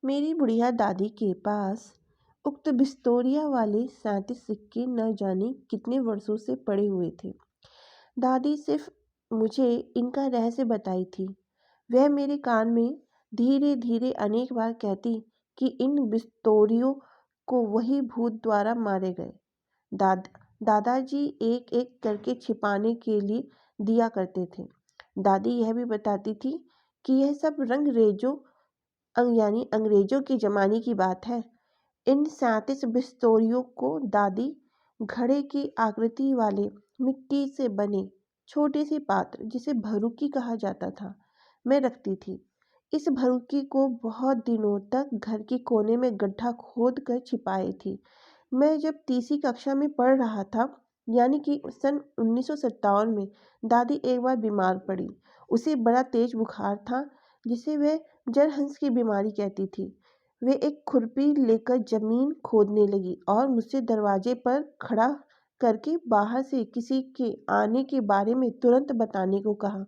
मेरी बुढ़िया दादी के पास उक्त बिस्तौरिया वाले 37 सिक्के न जाने कितने वर्षों से पड़े हुए थे। दादी सिर्फ मुझे इनका रहस्य बताई थी। वह मेरे कान में धीरे धीरे अनेक बार कहती कि इन बिस्तौरियों को वही भूत द्वारा मारे गए। दादाजी एक एक करके छिपाने के लिए दिया करते थे। दादी यह भी बताती थी कि यह सब यानी अंग्रेजों के ज़माने की बात है। इन 37 बिस्तौरियों को दादी घड़े की आकृति वाले मिट्टी से बने छोटे से पात्र, जिसे भरुकी कहा जाता था, में रखती थी। इस भरुकी को बहुत दिनों तक घर के कोने में गड्ढा खोद कर छिपाई थी। मैं जब तीसरी कक्षा में पढ़ रहा था, यानी कि सन 1957 में, दादी एक बार बीमार पड़ी। उसे बड़ा तेज बुखार था, जिसे वह जरहंस की बीमारी कहती थी। वे एक खुरपी लेकर जमीन खोदने लगी और मुझसे दरवाजे पर खड़ा करके बाहर से किसी के आने के बारे में तुरंत बताने को कहा,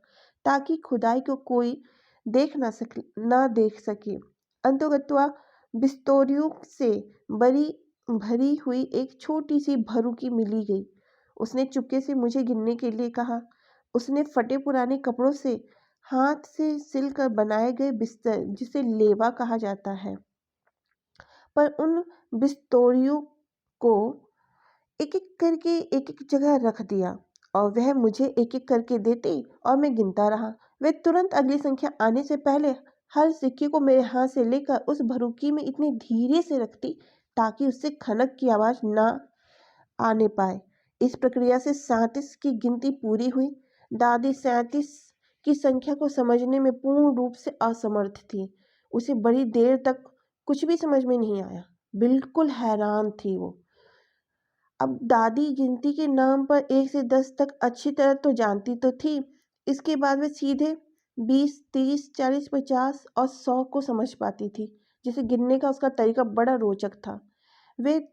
ताकि खुदाई को कोई ना देख सके। अंततः बिस्तौरियों से भरी हुई एक छोटी सी भरुकी मिली गई। उसने चुपके से मुझे गिनने के लिए कहा। उसने फटे पुराने कपड़ों से हाथ से सिलकर बनाए गए बिस्तर, जिसे लेवा कहा जाता है, पर उन बिस्तौरियों को एक एक जगह रख दिया और वह मुझे एक एक करके देती और मैं गिनता रहा। वह तुरंत अगली संख्या आने से पहले हर सिक्के को मेरे हाथ से लेकर उस भरुकी में इतने धीरे से रखती ताकि उससे खनक की आवाज़ ना आने पाए। इस प्रक्रिया से 37 की गिनती पूरी हुई। दादी 37 की संख्या को समझने में पूर्ण रूप से असमर्थ थी। उसे बड़ी देर तक कुछ भी समझ में नहीं आया। बिल्कुल हैरान थी वो। अब दादी गिनती के नाम पर 1 से 10 तक अच्छी तरह तो जानती तो थी। इसके बाद वे सीधे 20, 30, 40, 50 और 100 को समझ पाती थी, जिसे गिनने का उसका तरीका बड़ा रोचक था। वे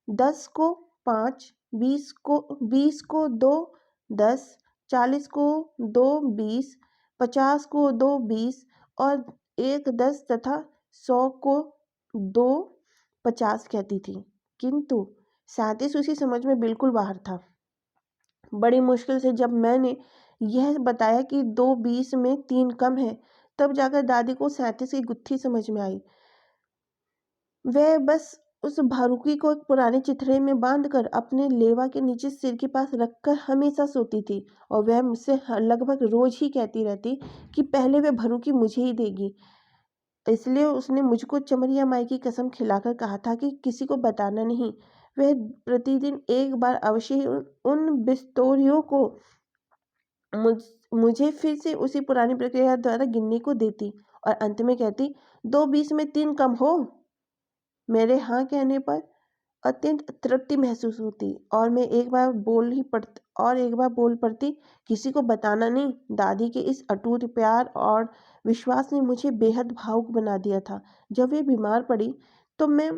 10 को 5, 20 को 2, 10, 40 को 2, 20, 50 को 2, 20 और 1 10 तथा 100 को 2, 50 कहती थी। किंतु 37 उसी समझ में बिल्कुल बाहर था। बड़ी मुश्किल से जब मैंने यह बताया कि 2 20 में 3 कम है, तब जाकर दादी को 37 की गुत्थी समझ में आई। वह बस उस भरुकी को एक पुराने चिथड़े में बांधकर अपने लेवा के नीचे सिर के पास रखकर हमेशा सोती थी और वह मुझसे लगभग रोज ही कहती रहती कि पहले वह भरुकी मुझे ही देगी। इसलिए उसने मुझको चमरिया माई की कसम खिलाकर कहा था कि किसी को बताना नहीं। वह प्रतिदिन एक बार अवश्य ही उन बिस्तौरियों को मुझे फिर से उसी पुरानी प्रक्रिया द्वारा गिनने को देती और अंत में कहती, 2 20 में 3 कम हो। मेरे हाँ कहने पर अत्यंत तृप्ति महसूस होती और मैं एक बार बोल पड़ती, किसी को बताना नहीं। दादी के इस अटूट प्यार और विश्वास ने मुझे बेहद भावुक बना दिया था। जब वे बीमार पड़ी तो मैं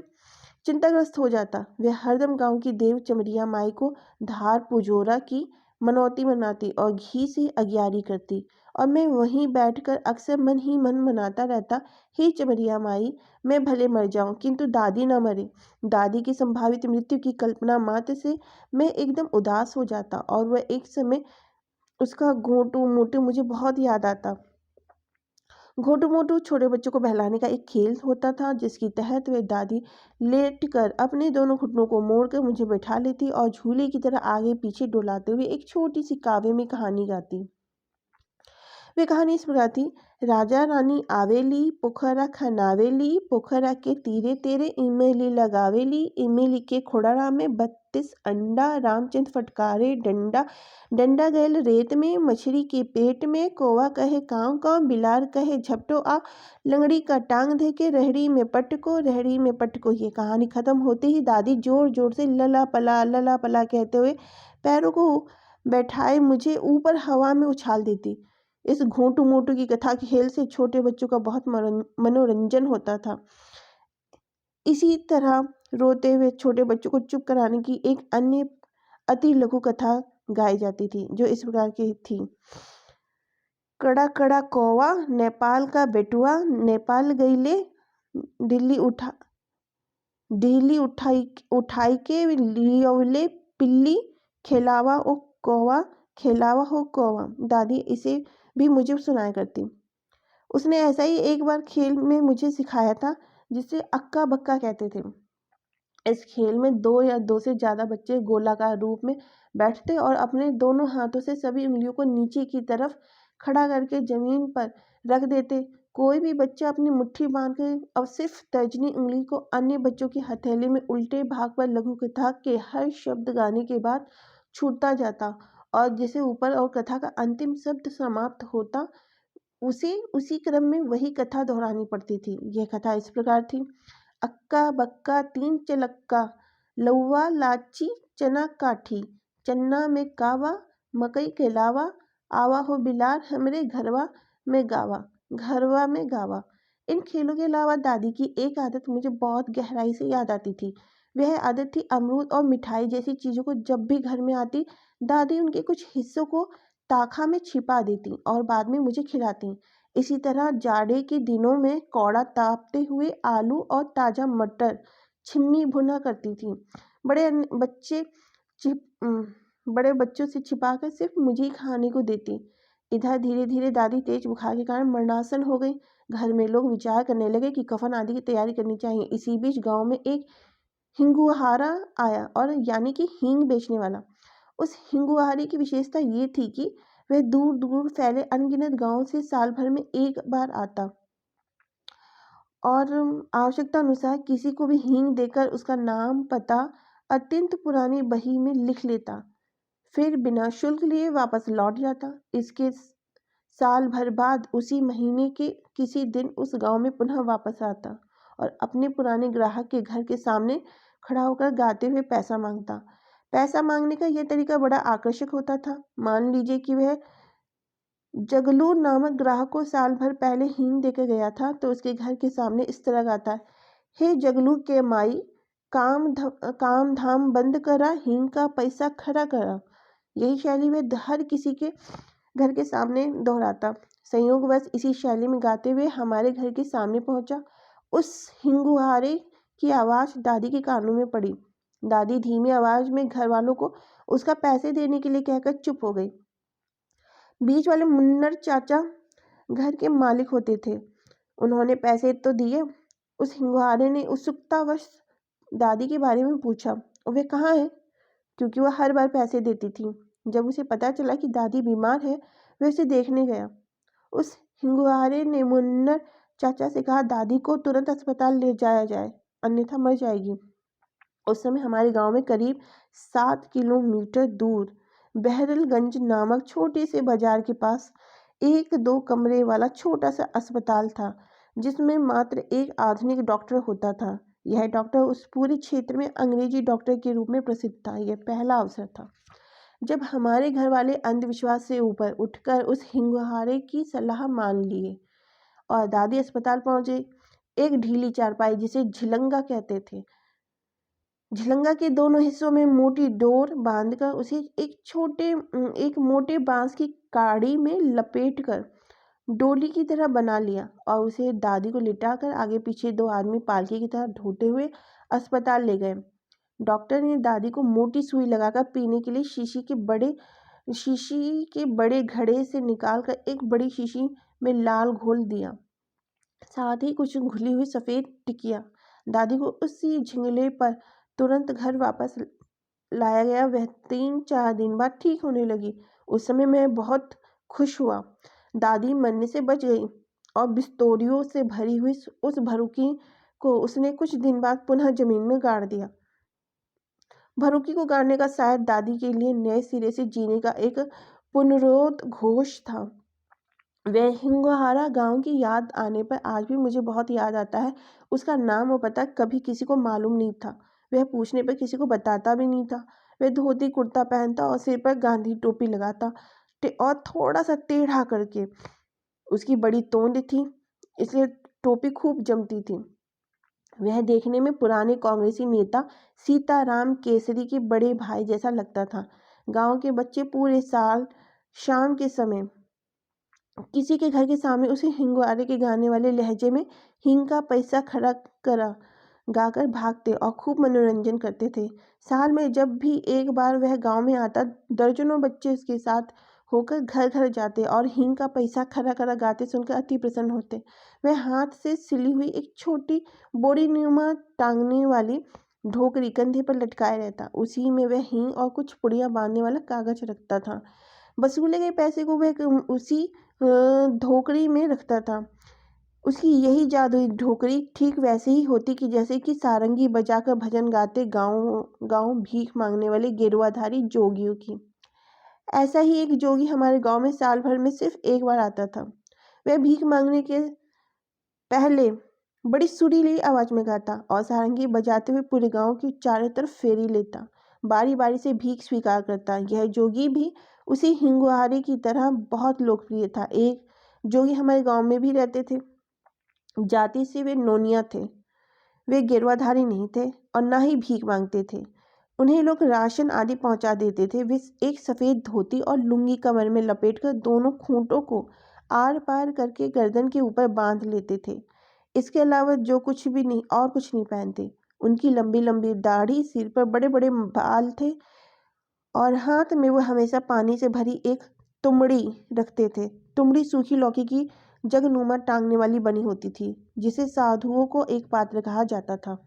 चिंताग्रस्त हो जाता। वे हरदम गांव की देव चमरिया माई को धार पुजोरा की मनौती मनाती और घी से अगियारी करती और मैं वहीं बैठकर अक्सर मन ही मन मनाता रहता, हे चमरिया माई, मैं भले मर जाऊं किंतु दादी ना मरे। दादी की संभावित मृत्यु की कल्पना मात्र से मैं एकदम उदास हो जाता और वह एक समय उसका घोटू मोटू मुझे बहुत याद आता। घोटू मोटू छोटे बच्चों को बहलाने का एक खेल होता था, जिसके तहत वह दादी लेटकर अपने दोनों घुटनों को मोड़कर मुझे बैठा लेती और झूले की तरह आगे पीछे डुलाते हुए एक छोटी सी काव्य में कहानी गाती। वे कहानी इस प्रकार थी, राजा रानी आवेली पोखरा खनावेली, पोखरा के तीरे तेरे इमली लगावेली, इमली के खोड़रा में 32 अंडा, रामचंद्र फटकारे डंडा, डंडा गयल रेत में, मछली के पेट में, कौवा कहे काँव काँव, बिलार कहे झपटो आ, लंगड़ी का टांग धे के रहड़ी में पटको। ये कहानी खत्म होते ही दादी जोर जोर से लला पला कहते हुए पैरों को बैठाए मुझे ऊपर हवा में उछाल देती। इस घोटू मोटू की कथा के खेल से छोटे बच्चों का बहुत मनोरंजन होता था। इसी तरह रोते हुए छोटे बच्चों को चुप कराने की एक अन्य अति लघु कथा गाई जाती थी, जो इस प्रकार की थी। कड़ा कड़ा कौवा नेपाल का बेटुआ, नेपाल गईले दिल्ली उठा ढीली उठाई के लियोले पिल्ली खेलावा ओ कौवा, खेलावा हो कौवा। दादी इसे भी मुझे सुनाया करती। उसने ऐसा ही एक बार खेल में मुझे सिखाया था, जिसे अक्का बक्का कहते थे। इस खेल में 2 या 2 से ज़्यादा बच्चे गोलाकार रूप में बैठते और अपने दोनों हाथों से सभी उंगलियों को नीचे की तरफ खड़ा करके जमीन पर रख देते। कोई भी बच्चा अपनी मुट्ठी बांध कर अब सिर्फ तर्जनी उंगली को अन्य बच्चों की हथेली में उल्टे भाग पर लघु कथा के हर शब्द गाने के बाद छूटता जाता, और जिसे ऊपर और कथा का अंतिम शब्द समाप्त होता, उसे उसी क्रम में वही कथा दोहरानी पड़ती थी। यह कथा इस प्रकार थी: अक्का बक्का 3 चलक्का, लौवा लाची चना काठी, चन्ना में कावा, मकई के लावा, आवा हो बिलार हमरे घरवा में गावा। इन खेलों के अलावा दादी की एक आदत मुझे बहुत गहराई से याद आती थी। वह आदत थी अमरूद और मिठाई जैसी चीज़ों को जब भी घर में आती, दादी उनके कुछ हिस्सों को ताखा में छिपा देती और बाद में मुझे खिलाती। इसी तरह जाड़े के दिनों में कौड़ा तापते हुए आलू और ताज़ा मटर छिम्मी भुना करती थी। बड़े बच्चे बड़े बच्चों से छिपाकर सिर्फ मुझे ही खाने को देती। इधर धीरे धीरे दादी तेज बुखार के कारण मरणासन हो गई। घर में लोग विचार करने लगे कि कफन आदि की तैयारी करनी चाहिए। इसी बीच गांव में एक हिंगुहारा आया, और यानी कि हींग बेचने वाला। उस हिंगुहारे की विशेषता ये थी कि वह दूर दूर फैले अनगिनत गांवों से साल भर में एक बार आता और आवश्यकता अनुसार किसी को भी हींग देकर उसका नाम पता अत्यंत पुरानी बही में लिख लेता, फिर बिना शुल्क लिए वापस लौट जाता। इसके साल भर बाद उसी महीने के किसी दिन उस गांव में पुनः वापस आता और अपने पुराने ग्राहक के घर के सामने खड़ा होकर गाते हुए पैसा मांगता। पैसा मांगने का यह तरीका बड़ा आकर्षक होता था। मान लीजिए कि वह जगलू नामक ग्राहक को साल भर पहले हींग देकर गया था, तो उसके घर के सामने इस तरह गाता है: हे जगलू के माई, काम धाम बंद करा, हींग का पैसा खड़ा करा। यही शैली वह हर किसी के घर के सामने दोहराता। संयोगवश इसी शैली में गाते हुए हमारे घर के सामने पहुंचा। उस हिंगुहारे की आवाज़ दादी के कानों में पड़ी। दादी धीमी आवाज़ में घर वालों को उसका पैसे देने के लिए कहकर चुप हो गई। बीच वाले मुन्नर चाचा घर के मालिक होते थे। उन्होंने पैसे तो दिए। उस हिंगुहारे ने उत्सुकतावश दादी के बारे में पूछा, वे कहाँ है, क्योंकि वह हर बार पैसे देती थी। जब उसे पता चला कि दादी बीमार है, वह उसे देखने गया। उस हिंगुहारे ने मुन्नर चाचा से कहा, दादी को तुरंत अस्पताल ले जाया जाए, अन्यथा मर जाएगी। उस समय हमारे गांव में करीब 7 किलोमीटर दूर बहरलगंज नामक छोटे से बाजार के पास 1-2 कमरे वाला छोटा सा अस्पताल था, जिसमें मात्र एक आधुनिक डॉक्टर होता था। यह डॉक्टर उस पूरे क्षेत्र में अंग्रेजी डॉक्टर के रूप में प्रसिद्ध था। यह पहला अवसर था जब हमारे घर वाले अंधविश्वास से ऊपर उठकर उस हिंगुहारे की सलाह मान लिए और दादी अस्पताल पहुंचे। एक ढीली चारपाई, जिसे झिलंगा कहते थे, झिलंगा के दोनों हिस्सों में मोटी डोर बांधकर उसे एक मोटे बांस की काड़ी में लपेटकर डोली की तरह बना लिया और उसे दादी को लिटाकर आगे पीछे 2 आदमी पालकी की तरह ढोते हुए अस्पताल ले गए। डॉक्टर ने दादी को मोटी सुई लगाकर पीने के लिए शीशी के बड़े घड़े से निकालकर एक बड़ी शीशी में लाल घोल दिया, साथ ही कुछ घुली हुई सफ़ेद टिकिया। दादी को उसी झिंगले पर तुरंत घर वापस लाया गया। वह 3-4 दिन बाद ठीक होने लगी। उस समय मैं बहुत खुश हुआ। दादी मरने से बच गई और बिस्तौरियों से भरी हुई उस भरूकी को उसने कुछ दिन बाद पुनः जमीन में गाड़ दिया। भरूकी को गाड़ने का शायद दादी के लिए नए सिरे से जीने का एक पुनरुद्घोष था। वह हिंगुहारा गांव की याद आने पर आज भी मुझे बहुत याद आता है। उसका नाम और पता कभी किसी को मालूम नहीं था। वह पूछने पर किसी को बताता भी नहीं था। वह धोती कुर्ता पहनता और सिर पर गांधी टोपी लगाता और थोड़ा सा टेढ़ा करके। उसकी बड़ी तोंद थी, इसलिए टोपी खूब जमती थी। वह देखने में पुराने कांग्रेसी नेता सीताराम केसरी के बड़े भाई जैसा लगता था। गांव के बच्चे पूरे साल शाम के समय किसी के घर के सामने उसी हिंगवारे के गाने वाले लहजे में हिंग का पैसा खड़ा करा गाकर भागते और खूब मनोरंजन करते थे। साल में जब भी एक बार वह गांव में आता, दर्जनों बच्चे उसके साथ होकर घर घर जाते और हिंग का पैसा खरा खरा गाते सुनकर अति प्रसन्न होते। वह हाथ से सिली हुई एक छोटी बोरी नुमा टांगने वाली ढोकरी कंधे पर लटकाए रहता। उसी में वह हिंग और कुछ पुड़िया बांधने वाला कागज रखता था। वसूले गए पैसे को वह उसी ढोकरी में रखता था। उसकी यही जादुई ढोकरी ठीक वैसे ही होती कि जैसे कि सारंगी बजाकर भजन गाते गांव गांव भीख मांगने वाले गेरुआधारी जोगियों की। ऐसा ही एक जोगी हमारे गांव में साल भर में सिर्फ एक बार आता था। वह भीख मांगने के पहले बड़ी सुरीली आवाज में गाता और सारंगी बजाते हुए पूरे गांव की चारों तरफ फेरी लेता, बारी बारी से भीख स्वीकार करता। यह जोगी भी उसी हिंगुहारी की तरह बहुत लोकप्रिय था। एक जोगी हमारे गांव में भी रहते थे। जाति से वे नोनिया थे। वे गेरुआधारी नहीं थे और ना ही भीख मांगते थे। उन्हें लोग राशन आदि पहुंचा देते थे। वे एक सफ़ेद धोती और लुंगी कमर में लपेटकर दोनों खूंटों को आर पार करके गर्दन के ऊपर बांध लेते थे। इसके अलावा जो कुछ भी नहीं और कुछ नहीं पहनते। उनकी लंबी लंबी दाढ़ी, सिर पर बड़े बड़े बाल थे और हाथ में वो हमेशा पानी से भरी एक तुमड़ी रखते थे। तुमड़ी सूखी लौकी की जगनुमा टांगने वाली बनी होती थी, जिसे साधुओं को एक पात्र कहा जाता था।